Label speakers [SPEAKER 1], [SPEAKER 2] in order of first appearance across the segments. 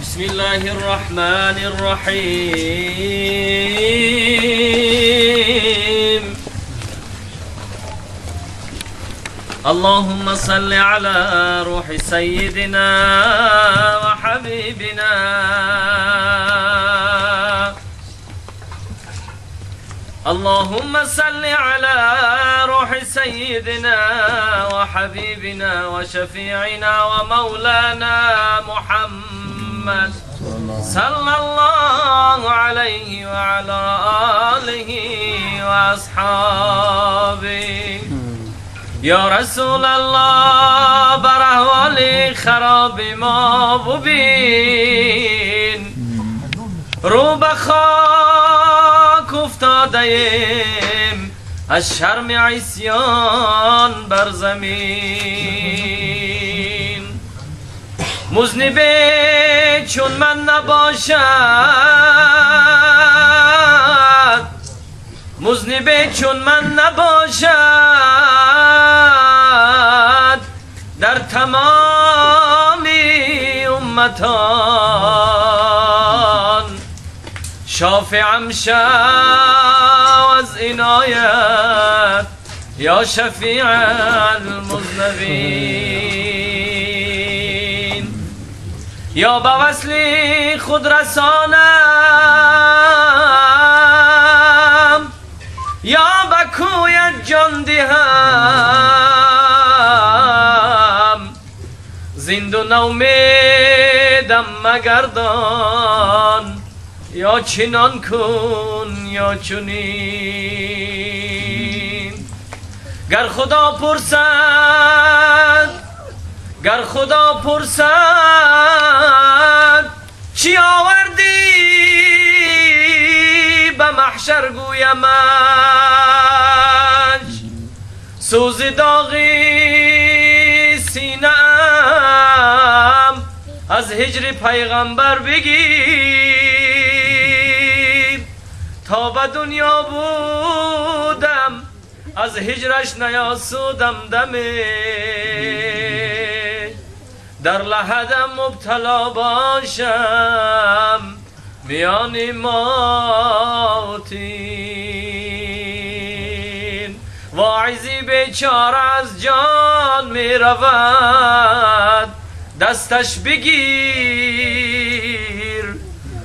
[SPEAKER 1] بسم الله الرحمن الرحيم اللهم صل على روح سيدنا وحبيبنا اللهم صل على روح سيدنا وحبيبنا وشفيعنا ومولانا محمد صلى الله عليه وعلى آله وأصحابه يا رسول الله بر احوال خراب ما ببین رو به خاک افتادیم از شرم عصیان بر زمین مذنب چون من نباشد مذنب چون من نباشد در تمام امتان شافعم شو از عنایت یا شفیع المذنبین یا به وصل خود رسانم یا به کویت جان دهم زنده نومیدم مگردان یا چنان کن یا چنین گر خدا پرسد چی آوردی به محشر گویمش سوز داغی سینه‌ام از هجر پیغمبر بگیر تا به دنیا بودم از هجرش نیاسودم دمه در لحدم مبتلا باشم میان موتین واعظی بیچاره از جان می رود دستش بگیر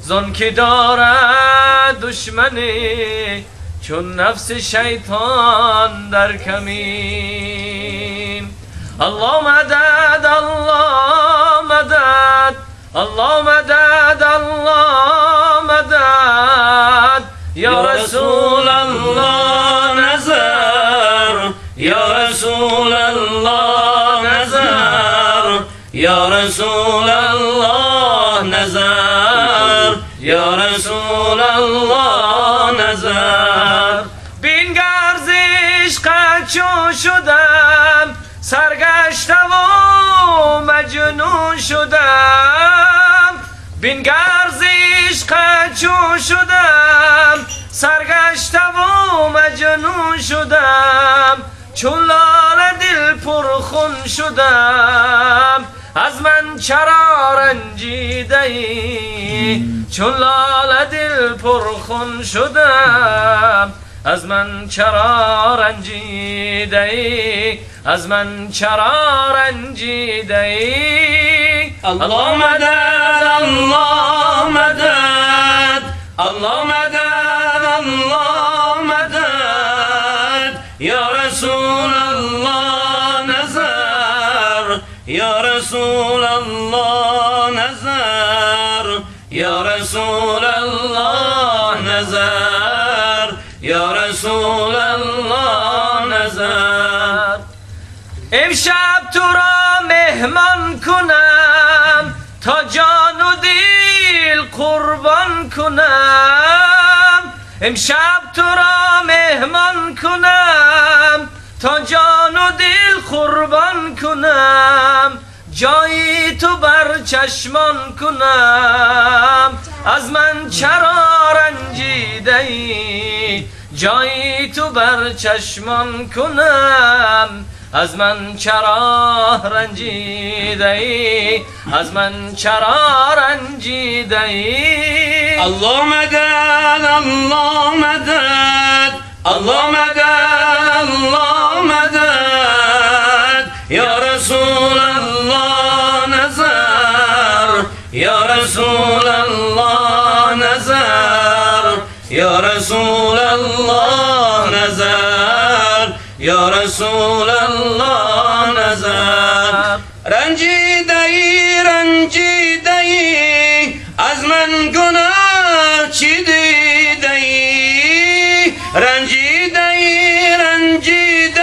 [SPEAKER 1] زن که دارد دشمنی چون نفس شیطان در کمین الله مدد الله مدد الله مدد الله مدد یا رسول الله نظر یا رسول الله نظر یا رسول الله نظر یا رسول الله نظر بین گرزش قچو شدم سرگشته و مجنون شدم بین گرزش قچو شدم سرگشته و مجنون شدم چون لاله دل پرخون شدم از من چرا رنجیده ای چون لاله دل پرخون شدم از من چرا رنجیده ای از من چرا رنجیده ای الله مدد الله مدد الله مدد الله مدد یا رسول الله نظر یا رسول الله نظر یا رسول الله نظر یا رسول الله نظر امشب تو را مهمان کنم تا جان و دل قربان کنم امشب تو را مهمان کنم تا جان و دل قربان کنم جایی تو بر چشمان کنم از من چرا رنجیده ای جایی تو بر چشمان کنم از من چرا رنجیده ای از من چرا رنجیده ای
[SPEAKER 2] الله مدد الله مدد الله مدد الله مدد یا رسول الله نظر یا رسول الله نظر یا رسول الله نظر یا رسول الله نظر رنجیده ای از من گناه چی دیده ای رنجیده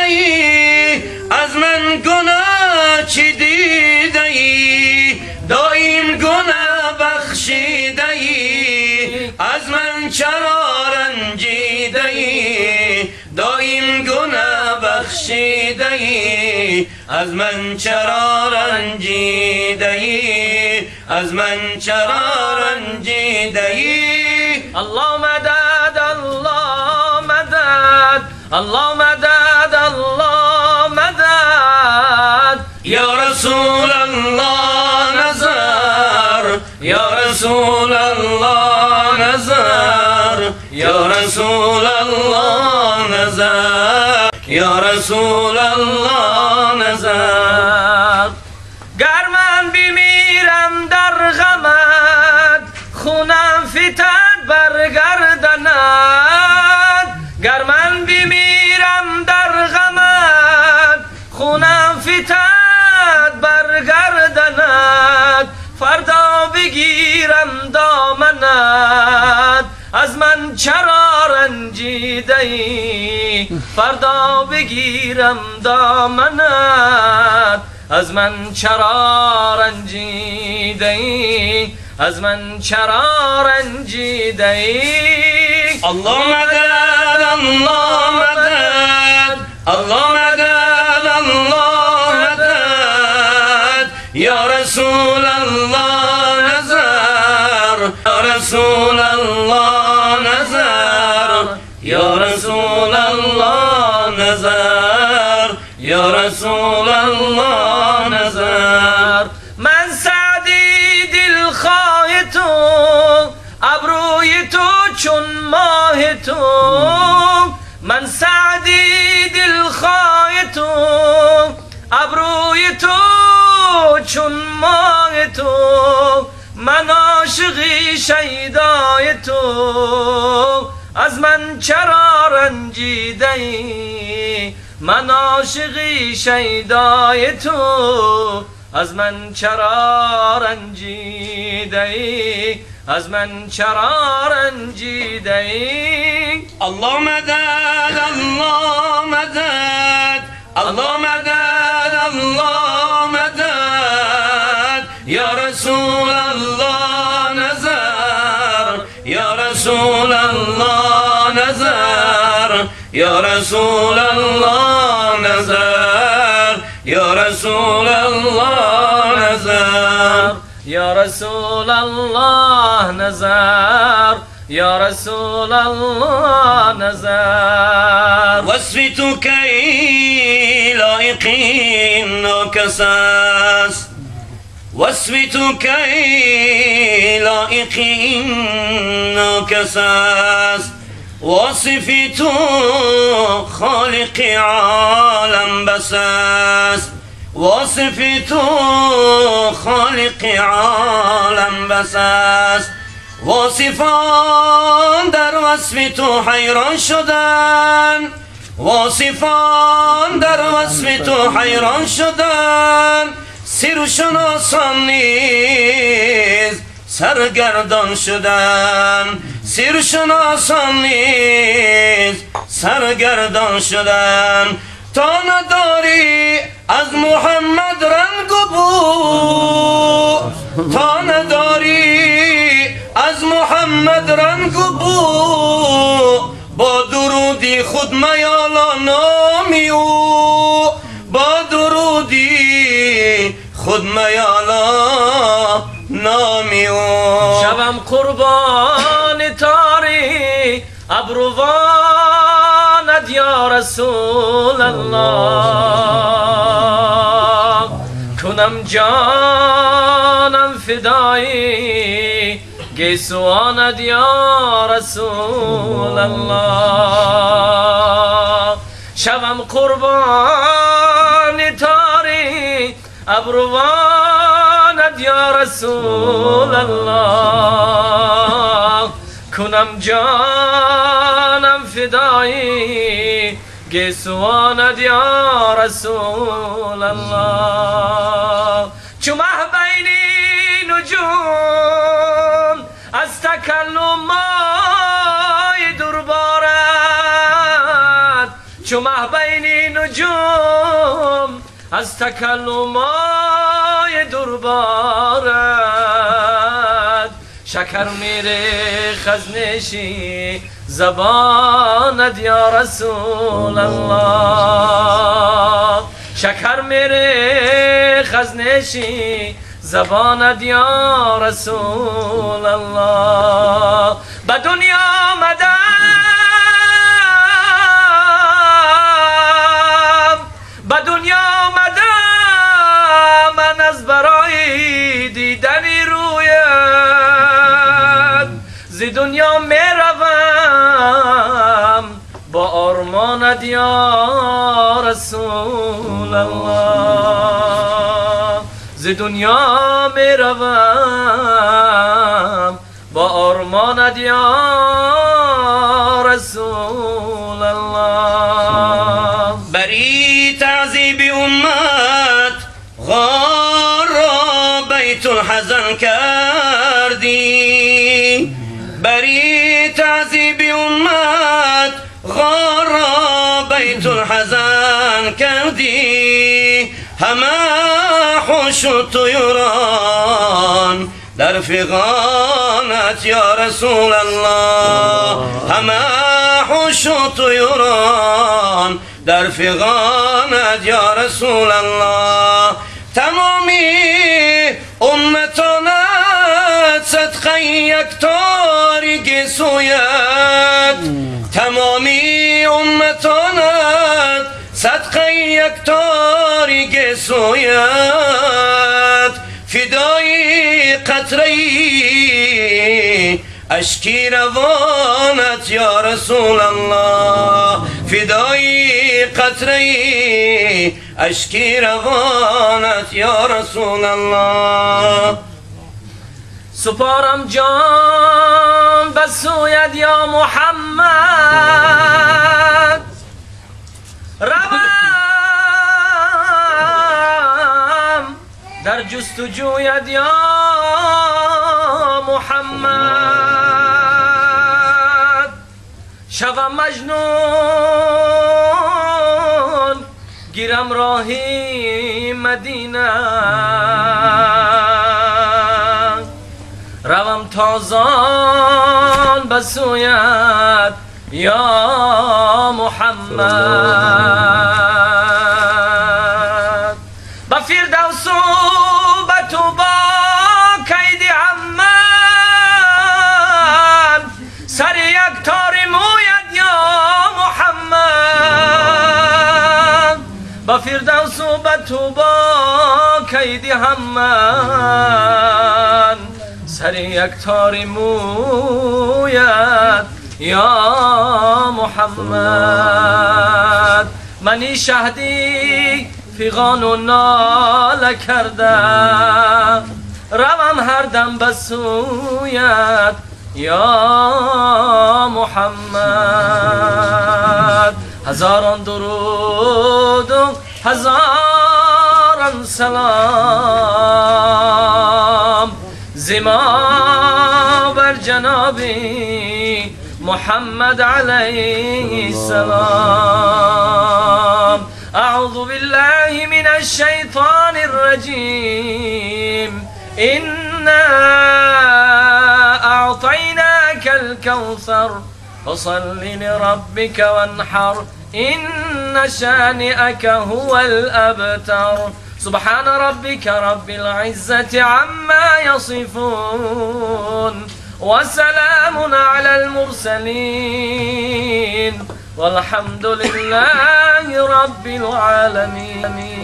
[SPEAKER 2] ای از من گناه چی دیده ای دایم گناه بخشیده ای از من چرا رنجیده ای دایم گناه بخشیده ای از من چرا رنجیده ای از من چرا رنجیده ای
[SPEAKER 1] الله مدد الله مدد الله مدد الله مدد
[SPEAKER 2] یا رسول الله نظر یا رسول الله نظر یا رسول الله نظر یا رسول الله نظر
[SPEAKER 1] گر من بمیرم در غمت خونم فتد برگردند گر من بمیرم در غمت خونم فتد برگردند فردا بگیرم دامنت از من چرا رنجیده ای فردا بگیرم دامنت از من چرا رنجیده ای از من چرا رنجیده ای
[SPEAKER 2] الله مدد الله مدد الله مدد الله مدد یا رسول الله نظر یا رسول الله نظر یا رسول الله نظر یا رسول الله نظر
[SPEAKER 1] من سعدی دلخواه تو ابروی تو چون ماه تو من سعدی دلخواه تو ابروی تو چون ماه تو من عاشقی شیدای تو از من چرا رنجیده ای من عاشقی شیدای تو از من چرا رنجیده ای از من چرا رنجیده ای
[SPEAKER 2] الله مدد الله مدد الله مدد الله مدد یا رسول الله نظر یا رسول الله نظر یا رسول الله نظر یا رسول الله نظر
[SPEAKER 1] یا رسول الله نظر یا رسول الله نظر
[SPEAKER 2] وصف تو کی لایقین ناکس است وصف تو کی لایقین ناکس است واصف تو خالق عالم بس است واصف تو خالق عالم بس است واصفان در وصف تو حیران شدن واصفان در وصف تو حیران شدن سرشناسان نیز سرگردان شدن سرشناسان نیز سرگردان شدن تا نداری از محمد رنگ و بو تا نداری از محمد رنگ و بو با درودی خود میالا نامی او با درودی خود میالا نامی او
[SPEAKER 1] شبم قربان تاری ابروانت یا یا رسول الله کنم جانم فدایی گیسوانت یا رسول الله شوم قربان تاری ابروانت یا رسول الله کنم جانم فدایی گیسوانت یا رسول الله چو مه بین نجوم از تکلم مای دور بارد چو مه بین نجوم از تکلم مای دور بارد شکر میره خزنشی زبانت یا رسول الله شکر میره خزنشی زبانت یا رسول الله به دنیا آمدم به دنیا آمدم من از برای دیدنی رویت ز دنیا میروم با آرمانت یا رسول الله ز دنیا میروم با آرمانت یا رسول الله
[SPEAKER 2] بری تعذیب امت غار را بیت الحزن کردی بری تعذیب امت غار را بیت الحزن کردی همه حوش و طیوران در فغانت یا رسول الله همه حوش و طیوران در فغانت یا رسول الله تمامی امتانت صدقه یک تاریک سویت تمامی امتانت صدقه یک تاریک سویت فدای قطره اشکی روانت یا رسول الله فدای قطره اشکی روانت یا رسول الله
[SPEAKER 1] سپارم جان به سویت یا محمد روم در جستجویت یا محمد شوم مجنون گیرم راهی مدینه روم تازان به سویت یا محمد به فردوس و به تو با کید عمن سر یک تار مویت یا محمد به فردوس و به تو با کید عمن سر یک تار مویت یا محمد منی شهدی فیغان و ناله کرده روم هر دم به سویت یا محمد هزاران درود و هزاران سلام زما بر جنابی محمد علیه السلام اعوذ بالله من الشیطان الرجیم إنا أعطيناك الكوثر فصل لربك وانحر إن شانئك هو الأبتر سبحان ربك رب العزة عما يصفون وسلام على المرسلين والحمد لله رب العالمين.